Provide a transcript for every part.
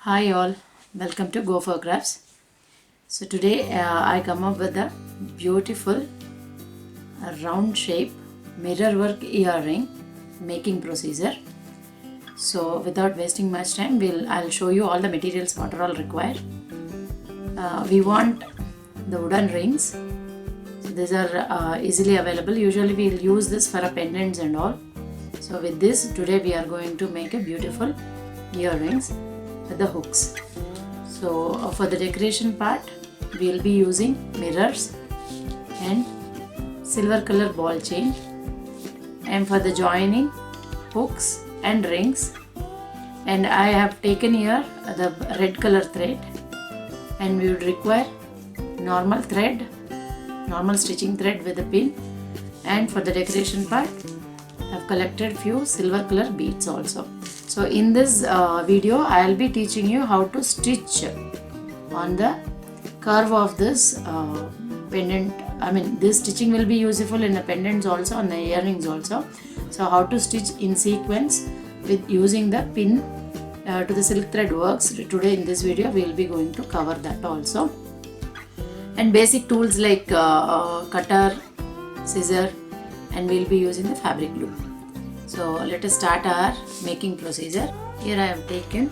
Hi all, welcome to Go for Crafts. So today I come up with a beautiful round shape mirror work earring making procedure. So without wasting much time, I'll show you all the materials what are all required. We want the wooden rings. So these are easily available. Usually we'll use this for a pendants and all. So with this today we are going to make a beautiful earrings with the hooks. So for the decoration part we will be using mirrors and silver color ball chain, and for the joining hooks and rings, and I have taken here the red color thread, and we would require normal thread, normal stitching thread with a pin, and for the decoration part I have collected few silver color beads also. So in this video I will be teaching you how to stitch on the curve of this pendant. This stitching will be useful in the pendants also, on the earrings also. So how to stitch in sequence with using the pin to the silk thread works. Today in this video we will be going to cover that also. And basic tools like cutter, scissor, and we will be using the fabric glue. So let us start our making procedure. Here I have taken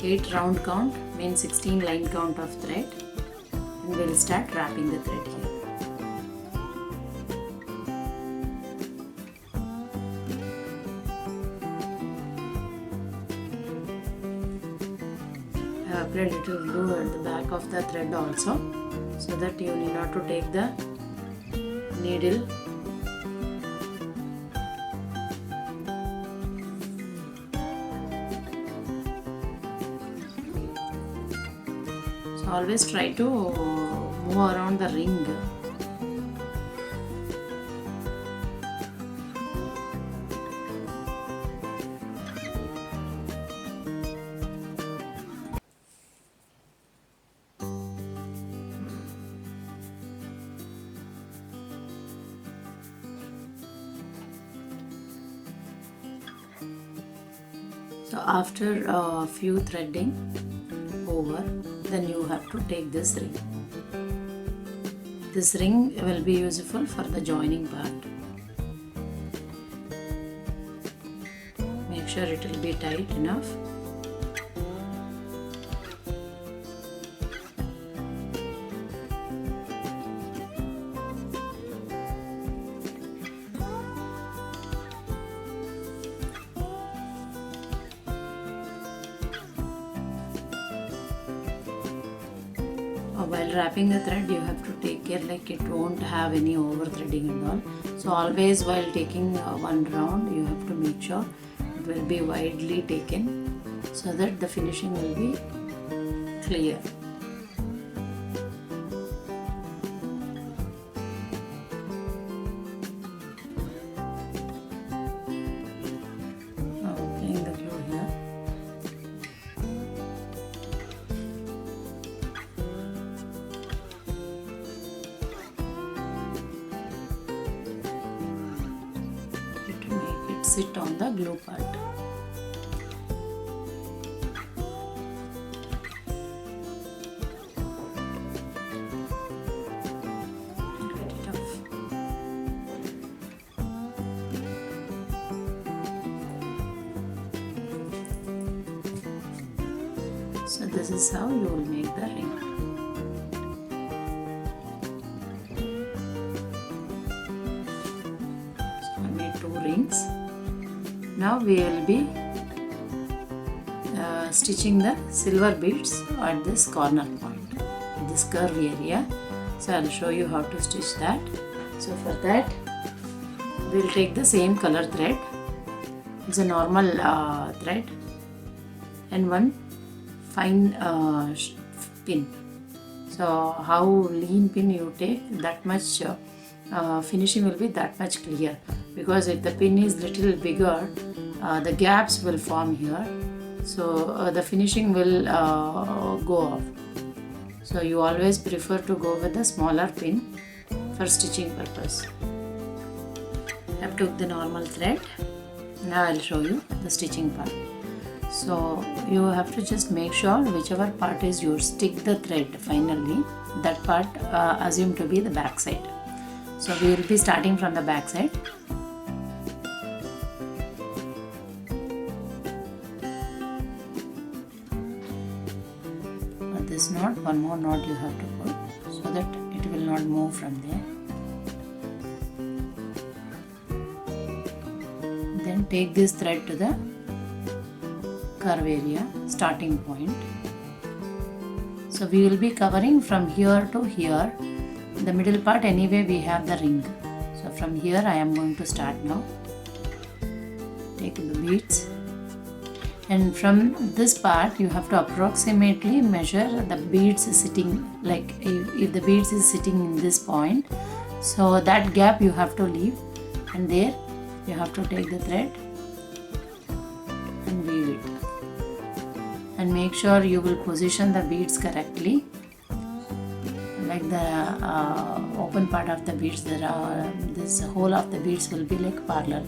8 round count, means 16 line count of thread, and we will start wrapping the thread here. I have applied little glue at the back of the thread also, so that you need not to take the needle. Always try to move around the ring. So after a few threading over, then you have to take this ring. This ring will be useful for the joining part. Make sure it will be tight enough. While wrapping the thread you have to take care like it won't have any over threading and all. So always while taking one round you have to make sure it will be widely taken so that the finishing will be clear. Applying the glue here. Sit on the glue part. Get it off. So this is how you will make the ring. So I made 2 rings. Now we will be stitching the silver beads at this corner point, this curve area. So I will show you how to stitch that. So for that we will take the same color thread. It's a normal thread, and one fine pin. So how lean pin you take, that much finishing will be that much clear, because if the pin is little bigger the gaps will form here, so the finishing will go off. So you always prefer to go with a smaller pin for stitching purpose. I have took the normal thread. Now I will show you the stitching part. So you have to just make sure whichever part is yours, stick the thread finally. That part assume to be the back side. So we will be starting from the back side. This knot, one more knot you have to put so that it will not move from there. Then take this thread to the curve area, starting point. So we will be covering from here to here. The middle part anyway we have the ring. So from here I am going to start now. Take the beads. And from this part you have to approximately measure the beads sitting, like if the beads is sitting in this point, so that gap you have to leave, and there you have to take the thread and weave it. And make sure you will position the beads correctly, like the open part of the beads, this whole of the beads will be like parallel.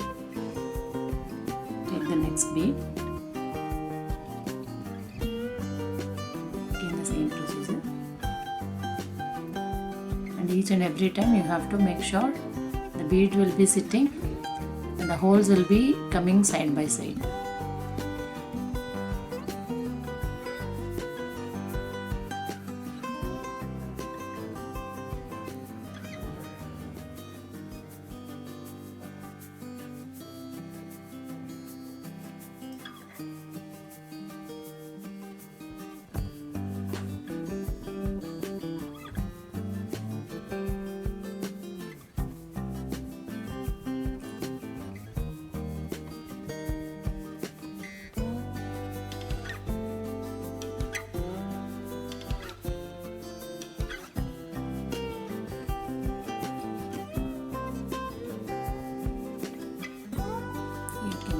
Take the next bead. Same procedure, and each and every time you have to make sure the bead will be sitting and the holes will be coming side by side.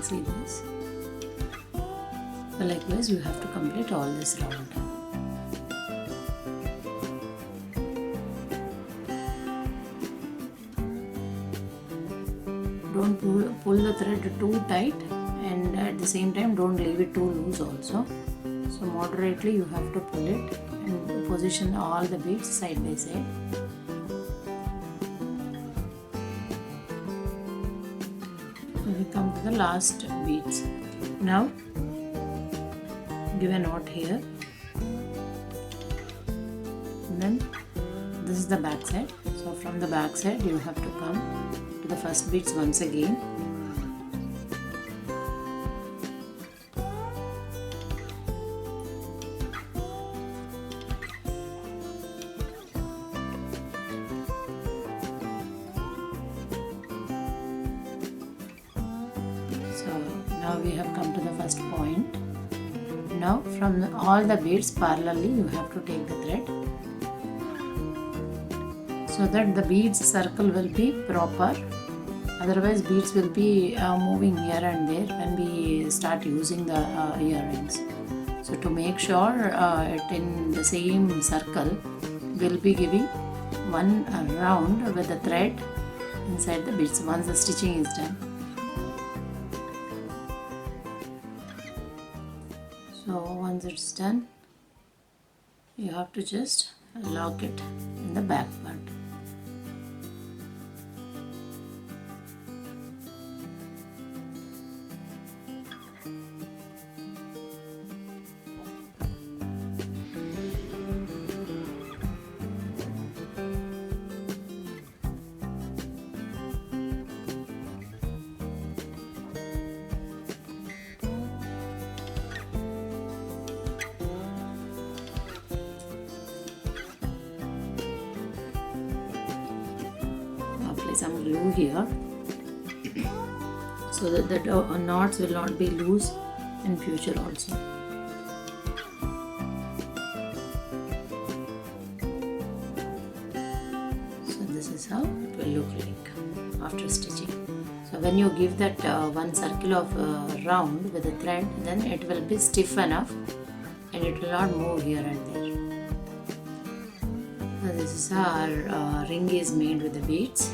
See this. So likewise you have to complete all this round. Don't pull the thread too tight, and at the same time don't leave it too loose also. So moderately you have to pull it and position all the beads side by side. We come to the last beads. Now give a knot here, and then this is the back side. So from the back side you have to come to the first beads once again. Now we have come to the first point. Now from all the beads parallelly you have to take the thread, so that the beads circle will be proper. Otherwise beads will be moving here and there when we start using the earrings. So to make sure it in the same circle, we'll be giving one round with the thread inside the beads once the stitching is done. So once it's done, you have to just lock it in the back part. Apply some glue here so that the knots will not be loose in future also. So this is how it will look like after stitching. So when you give that one circle of round with the thread, then it will be stiff enough and it will not move here and there. So this is how our ring is made with the beads.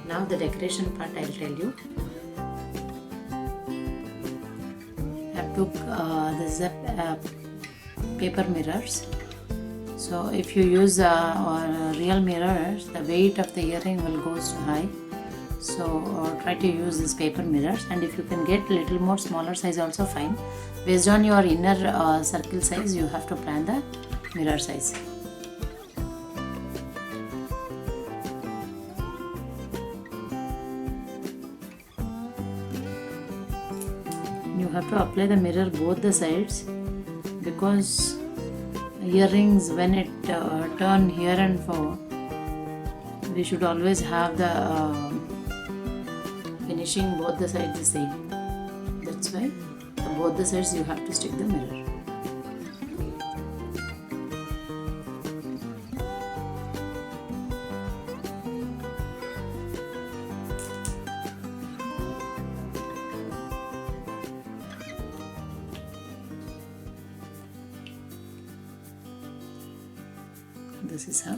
Now the decoration part I will tell you. You have took this is a paper mirrors. So if you use real mirrors, the weight of the earring will go so high. So try to use this paper mirrors, and if you can get little more smaller size also fine. Based on your inner circle size, you have to plan the mirror size. You have to apply the mirror both the sides, because earrings, when it turn here and far, we should always have the finishing both the sides the same. That's why both the sides you have to stick the mirror. This is how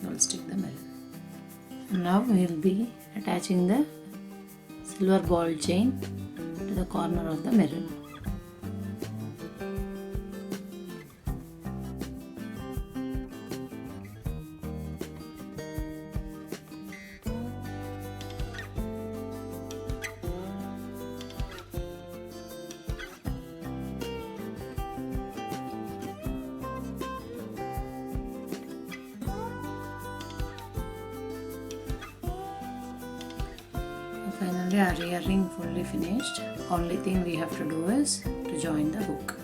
you will stick the mirror. Now we will be attaching the silver ball chain to the corner of the mirror. Finally, our earring fully finished. Only thing we have to do is to join the hook.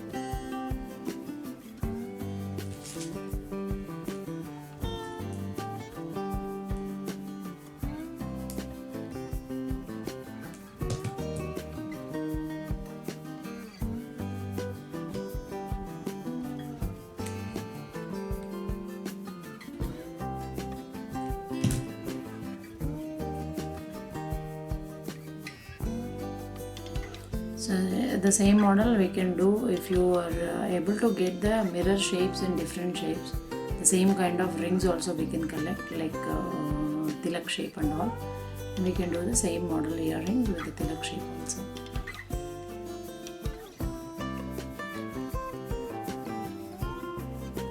So the same model we can do if you are able to get the mirror shapes in different shapes. The same kind of rings also we can collect, like tilak shape and all. And we can do the same model earring with the tilak shape also.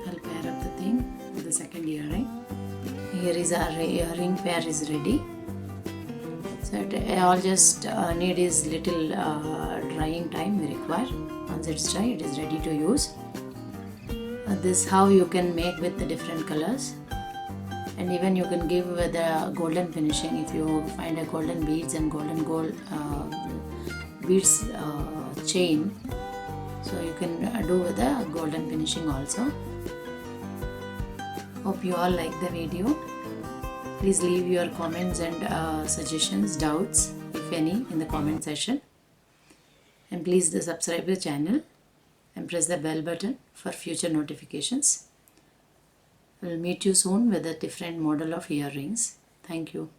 I'll pair up the thing with the second earring. Here is our earring pair is ready. So all just need is little drying time we require. Once it's dry, it is ready to use. This how you can make with the different colors, and even you can give with the golden finishing if you find a golden beads and golden gold beads chain. So you can do with the golden finishing also. Hope you all like the video. Please leave your comments and suggestions, doubts, if any, in the comment section. And please subscribe the channel and press the bell button for future notifications. We'll meet you soon with a different model of earrings. Thank you.